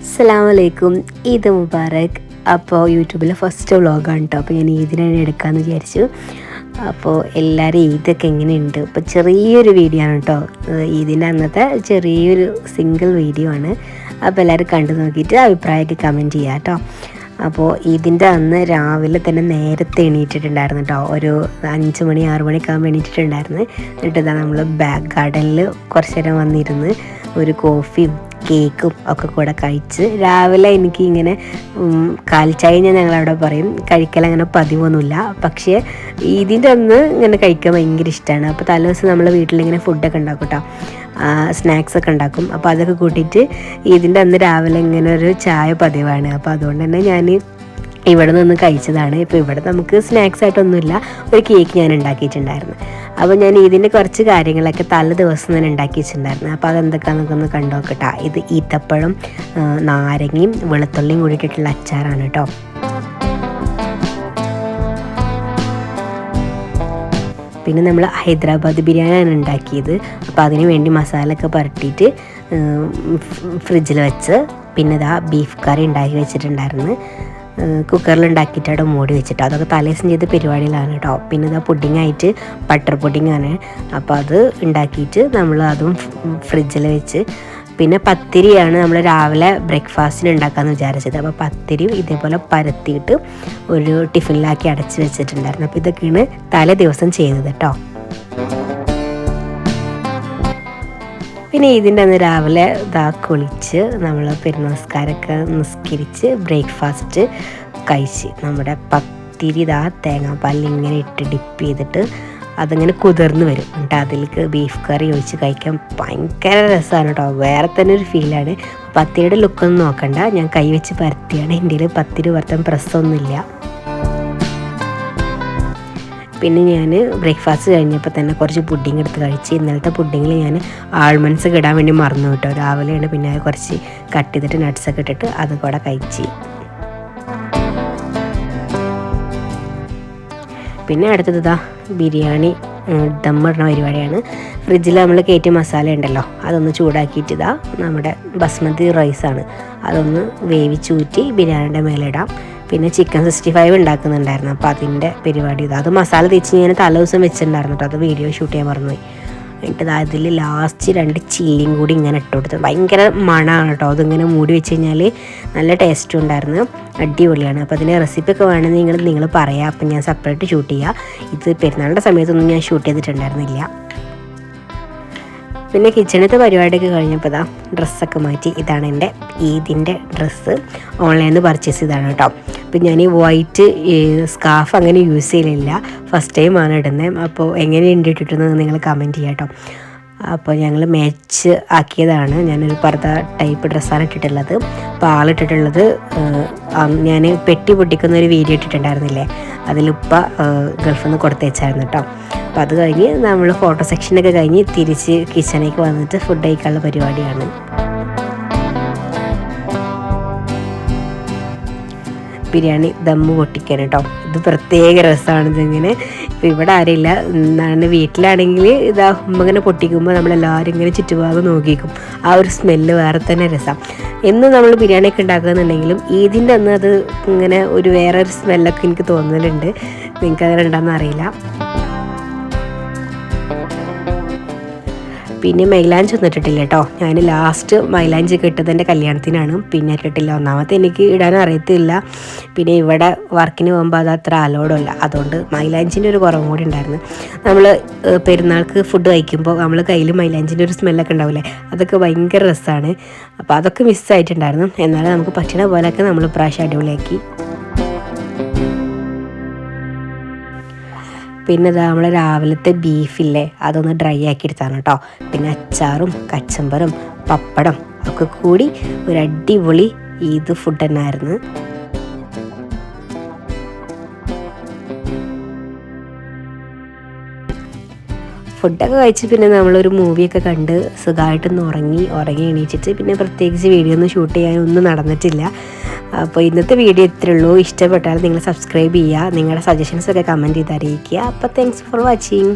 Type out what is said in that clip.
അസ്സലാമലൈക്കും, ഈദ് മുബാറക്. അപ്പോൾ യൂട്യൂബിലെ ഫസ്റ്റ് വ്ളോഗാണ് കേട്ടോ. അപ്പോൾ ഞാൻ ഈദിനാണ് എടുക്കാമെന്ന് വിചാരിച്ചു. അപ്പോൾ എല്ലാവരും ഈദൊക്കെ എങ്ങനെയുണ്ട്? അപ്പോൾ ചെറിയൊരു വീഡിയോ ആണ് കേട്ടോ, ഈദിൻ്റെ അന്നത്തെ ചെറിയൊരു സിംഗിൾ വീഡിയോ ആണ്. അപ്പോൾ എല്ലാവരും കണ്ടു നോക്കിയിട്ട് അഭിപ്രായമൊക്കെ കമൻറ്റ് ചെയ്യാം കേട്ടോ. അപ്പോൾ ഇതിൻ്റെ അന്ന് രാവിലെ തന്നെ നേരത്തെ എണീറ്റിട്ടുണ്ടായിരുന്നു കേട്ടോ. ഒരു 5 മണി 6 മണിയൊക്കെ ആകുമ്പോൾ എണീറ്റിട്ടുണ്ടായിരുന്നു. എന്നിട്ട് ഇതാ നമ്മൾ ബാക്ക് ഗാർഡനിൽ കുറച്ച് നേരം വന്നിരുന്ന് ഒരു കോഫിയും കേക്കും ഒക്കെ കൂടെ കഴിച്ച്, രാവിലെ എനിക്ക് ഇങ്ങനെ കാൽച്ചായ ഞങ്ങളവിടെ പറയും, കഴിക്കലങ്ങനെ പതിവൊന്നുമില്ല. പക്ഷേ ഇതിൻ്റെ അന്ന് ഇങ്ങനെ കഴിക്കാൻ ഭയങ്കര ഇഷ്ടമാണ്. അപ്പോൾ തലേ ദിവസം നമ്മൾ വീട്ടിലിങ്ങനെ ഫുഡൊക്കെ ഉണ്ടാക്കും കേട്ടോ, സ്നാക്സൊക്കെ ഉണ്ടാക്കും. അപ്പോൾ അതൊക്കെ കൂട്ടിയിട്ട് ഇതിൻ്റെ അന്ന് രാവിലെ ഇങ്ങനെ ഒരു ചായ പതിവാണ്. അപ്പോൾ അതുകൊണ്ട് തന്നെ ഞാൻ ഇവിടെ നിന്ന് കഴിച്ചതാണ്. ഇപ്പോൾ ഇവിടെ നമുക്ക് സ്നാക്സ് ആയിട്ടൊന്നുമില്ല, ഒരു കേക്ക് ഞാൻ ഉണ്ടാക്കിയിട്ടുണ്ടായിരുന്നു. അപ്പോൾ ഞാൻ ഇതിൻ്റെ കുറച്ച് കാര്യങ്ങളൊക്കെ തലേ ദിവസം തന്നെ ഉണ്ടാക്കി വെച്ചിട്ടുണ്ടായിരുന്നു. അപ്പോൾ അതെന്തൊക്കെയാണെന്നൊക്കെ ഒന്ന് കണ്ടു നോക്കട്ടെ. ഇത് ഈത്തപ്പഴം, നാരങ്ങയും വെളുത്തുള്ളിയും കൂടിയിട്ടുള്ള അച്ചാറാണ് കേട്ടോ. പിന്നെ നമ്മൾ ഹൈദരാബാദ് ബിരിയാണിയാണ് ഉണ്ടാക്കിയത്. അപ്പോൾ അതിന് വേണ്ടി മസാല ഒക്കെ പുരട്ടിയിട്ട് ഫ്രിഡ്ജിൽ വെച്ച്, പിന്നെ ഇതാ ബീഫ് കറി ഉണ്ടാക്കി വെച്ചിട്ടുണ്ടായിരുന്നു. കുക്കറിൽ ഉണ്ടാക്കിയിട്ട് അവിടെ മൂടി വെച്ചിട്ട്, അതൊക്കെ തലേദിവസം ചെയ്ത പരിപാടിയിലാണ് കേട്ടോ. പിന്നെ ഇതാ പുഡിങ്ങായിട്ട് ബട്ടർ പുഡിങ്ങാണ്. അപ്പോൾ അത് ഉണ്ടാക്കിയിട്ട് നമ്മൾ അതും ഫ്രിഡ്ജിൽ വെച്ച്, പിന്നെ പത്തിരിയാണ് നമ്മൾ രാവിലെ ബ്രേക്ക്ഫാസ്റ്റിന് ഉണ്ടാക്കാമെന്ന് വിചാരിച്ചത്. അപ്പോൾ പത്തിരിയും ഇതേപോലെ പരത്തിയിട്ട് ഒരു ടിഫിനിലാക്കി അടച്ച് വെച്ചിട്ടുണ്ടായിരുന്നു. അപ്പോൾ ഇതൊക്കെയാണ് തലേ ദിവസം ചെയ്തത് കേട്ടോ. പിന്നെ ഇതിൻ്റെ അന്ന് രാവിലെ കുളിച്ച് നമ്മൾ പെരുന്നാസ്കാരമൊക്കെ നിസ്കരിച്ച് ബ്രേക്ക്ഫാസ്റ്റ് കഴിച്ച്, നമ്മുടെ പത്തിരി തേങ്ങാപ്പാലിൽ ഇങ്ങനെ ഇട്ട് ഡിപ്പ് ചെയ്തിട്ട് അതിങ്ങനെ കുതിർന്ന് വരും. എന്നിട്ട് അതിലേക്ക് ബീഫ് കറി ഒഴിച്ച് കഴിക്കാൻ ഭയങ്കര രസമാണ് കേട്ടോ, വേറെ തന്നെ ഒരു ഫീലാണ്. പത്തിരിയുടെ ലുക്കൊന്നും നോക്കണ്ട, ഞാൻ കൈ വെച്ച് പരത്തിയാണ്. എൻ്റെ പത്തിരി വറുത്താൻ പ്രസ്സൊന്നുമില്ല. പിന്നെ ഞാൻ ബ്രേക്ക്ഫാസ്റ്റ് കഴിഞ്ഞപ്പോൾ തന്നെ കുറച്ച് പുഡിങ് എടുത്ത് കഴിച്ച്. ഇന്നലത്തെ പുഡിങ്ങിൽ ഞാൻ ആൾമണ്ട്സ് ഒക്കെ ഇടാൻ വേണ്ടി മറന്നു കേട്ടോ. രാവിലെയാണ് പിന്നെ കുറച്ച് കട്ട് ചെയ്തിട്ട് നട്ട്സൊക്കെ ഇട്ടിട്ട് അത് കൂടെ കഴിച്ച്. പിന്നെ അടുത്തത് ബിരിയാണി ദമ്മിടുന്ന പരിപാടിയാണ്. ഫ്രിഡ്ജിൽ നമ്മൾ കയറ്റിയ മസാല ഉണ്ടല്ലോ, അതൊന്ന് ചൂടാക്കിയിട്ട് നമ്മുടെ ബസ്മതി റൈസാണ്, അതൊന്ന് വേവിച്ചൂറ്റി ബിരിയാണിയുടെ മേലെ ഇടാം. പിന്നെ ചിക്കൻ 65 ഉണ്ടാക്കുന്നുണ്ടായിരുന്നു. അപ്പോൾ അതിൻ്റെ പരിപാടി അത് മസാല തേച്ച് ഞാൻ തലേ ദിവസം വെച്ചിട്ടുണ്ടായിരുന്നു കേട്ടോ. അത് വീഡിയോ ഷൂട്ട് ചെയ്യാൻ മറന്നുപോയി. എന്നിട്ട് അതിൽ ലാസ്റ്റ് 2 ചില്ലിയും കൂടി ഇങ്ങനെ ഇട്ട് കൊടുത്ത്, ഭയങ്കര മണമാണ് കേട്ടോ. അതിങ്ങനെ മൂടി വെച്ച് കഴിഞ്ഞാൽ നല്ല ടേസ്റ്റും ഉണ്ടായിരുന്നു, അടിപൊളിയാണ്. അപ്പോൾ അതിൻ്റെ റെസിപ്പിയൊക്കെ വേണമെങ്കിൽ നിങ്ങൾ പറയാം, അപ്പം ഞാൻ സെപ്പറേറ്റ് ഷൂട്ട് ചെയ്യാം. ഇത് പെരുന്നാളിൻ്റെ സമയത്തൊന്നും ഞാൻ ഷൂട്ട് ചെയ്തിട്ടുണ്ടായിരുന്നില്ല. പിന്നെ കിച്ചണത്തെ പരിപാടിയൊക്കെ കഴിഞ്ഞപ്പോൾ ഡ്രസ്സൊക്കെ മാറ്റി. ഇതാണ് എൻ്റെ ഈദിൻ്റെ ഡ്രസ്സ്, ഓൺലൈനിൽ നിന്ന് പർച്ചേസ് ചെയ്തതാണ് കേട്ടോ. അപ്പം ഞാൻ ഈ വൈറ്റ് സ്കാർഫ് അങ്ങനെ യൂസ് ചെയ്യലില്ല, ഫസ്റ്റ് ടൈമാണ് ഇടുന്നത്. അപ്പോൾ എങ്ങനെയുണ്ട് ഇട്ടിട്ടുള്ളത് നിങ്ങൾ കമൻറ്റ് ചെയ്യാം കേട്ടോ. അപ്പോൾ ഞങ്ങൾ മാച്ച് ആക്കിയതാണ്. ഞാനൊരു പർദ്ദ ടൈപ്പ് ഡ്രസ്സാണ് ഇട്ടിട്ടുള്ളത്. അപ്പോൾ ആളിട്ടിട്ടുള്ളത് ഞാൻ പെട്ടി പൊട്ടിക്കുന്ന ഒരു വീഡിയോ ഇട്ടിട്ടുണ്ടായിരുന്നില്ലേ, അതിലുപ്പ ഗൾഫിൽ നിന്ന് കൊടുത്തയച്ചായിരുന്നു കേട്ടോ. അപ്പോൾ അത് കഴിഞ്ഞ് നമ്മൾ ഫോട്ടോ സെക്ഷനൊക്കെ കഴിഞ്ഞ് തിരിച്ച് കിച്ചണിലേക്ക് വന്നിട്ട് ഫുഡ് കഴിക്കാനുള്ള പരിപാടിയാണ്. ബിരിയാണി ദമ്മ് പൊട്ടിക്കാൻ കേട്ടോ, ഇത് പ്രത്യേക രസമാണ്. ഇതിങ്ങനെ ഇപ്പോൾ ഇവിടെ ആരില്ല, എന്താണ് വീട്ടിലാണെങ്കിൽ ഇങ്ങനെ പൊട്ടിക്കുമ്പോൾ നമ്മളെല്ലാവരും ഇങ്ങനെ ചുറ്റുഭാഗം നോക്കിക്കും. ആ ഒരു സ്മെല്ല് വേറെ തന്നെ രസം. എന്നും നമ്മൾ ബിരിയാണിയൊക്കെ ഉണ്ടാക്കുന്നുണ്ടെങ്കിലും ഇതിൻ്റെ അന്ന് അത് ഇങ്ങനെ ഒരു വേറൊരു സ്മെല്ലൊക്കെ എനിക്ക് തോന്നലുണ്ട്. നിങ്ങൾക്ക് അങ്ങനെ ഉണ്ടെന്ന് അറിയില്ല. പിന്നെ മൈലാഞ്ചി ഒന്നും ഇട്ടിട്ടില്ല കേട്ടോ. ഞാൻ ലാസ്റ്റ് മൈലാഞ്ചി ഒക്കെ ഇട്ടത് എൻ്റെ കല്യാണത്തിനാണ്, പിന്നെ ഇട്ടിട്ടില്ല. ഒന്നാമത്തെ എനിക്ക് ഇടാനും അറിയത്തില്ല, പിന്നെ ഇവിടെ വർക്കിന് പോകുമ്പോൾ അത് അത്ര അലോഡല്ല, അതുകൊണ്ട് മൈലാഞ്ചിൻ്റെ ഒരു കുറവും കൂടി ഉണ്ടായിരുന്നു. നമ്മൾ പെരുന്നാൾക്ക് ഫുഡ് കഴിക്കുമ്പോൾ നമ്മൾ കയ്യിൽ മൈലാഞ്ചിൻ്റെ ഒരു സ്മെല്ലൊക്കെ ഉണ്ടാവില്ലേ, അതൊക്കെ ഭയങ്കര രസമാണ്. അപ്പോൾ അതൊക്കെ മിസ്സായിട്ടുണ്ടായിരുന്നു. എന്നാലും നമുക്ക് പറ്റുന്ന പോലെയൊക്കെ നമ്മൾ ഇപ്രാവശ്യം അടിപൊളിയാക്കി. പിന്നെ നമ്മൾ രാവിലത്തെ ബീഫില്ലേ, അതൊന്ന് ഡ്രൈ ആക്കി എടുത്താണ് കേട്ടോ. പിന്നെ അച്ചാറും കച്ചമ്പറും പപ്പടം ഒക്കെ കൂടി ഒരു അടിപൊളി ഈദ് ഫുഡ് തന്നെയായിരുന്നു. ഫുഡൊക്കെ കഴിച്ച് പിന്നെ നമ്മളൊരു മൂവിയൊക്കെ കണ്ട് സുഖമായിട്ടൊന്ന് ഉറങ്ങി എണീച്ചിട്ട് പിന്നെ പ്രത്യേകിച്ച് വീഡിയോ ഒന്നും ഷൂട്ട് ചെയ്യാനൊന്നും നടന്നിട്ടില്ല. അപ്പോൾ ഇന്നത്തെ വീഡിയോ ഇത്രയേ ഉള്ളൂ. ഇഷ്ടപ്പെട്ടാൽ നിങ്ങൾ സബ്സ്ക്രൈബ് ചെയ്യുക, നിങ്ങളുടെ സജഷൻസൊക്കെ കമൻറ്റ് ചെയ്ത് അറിയിക്കുക. അപ്പോൾ താങ്ക്സ് ഫോർ വാച്ചിങ്.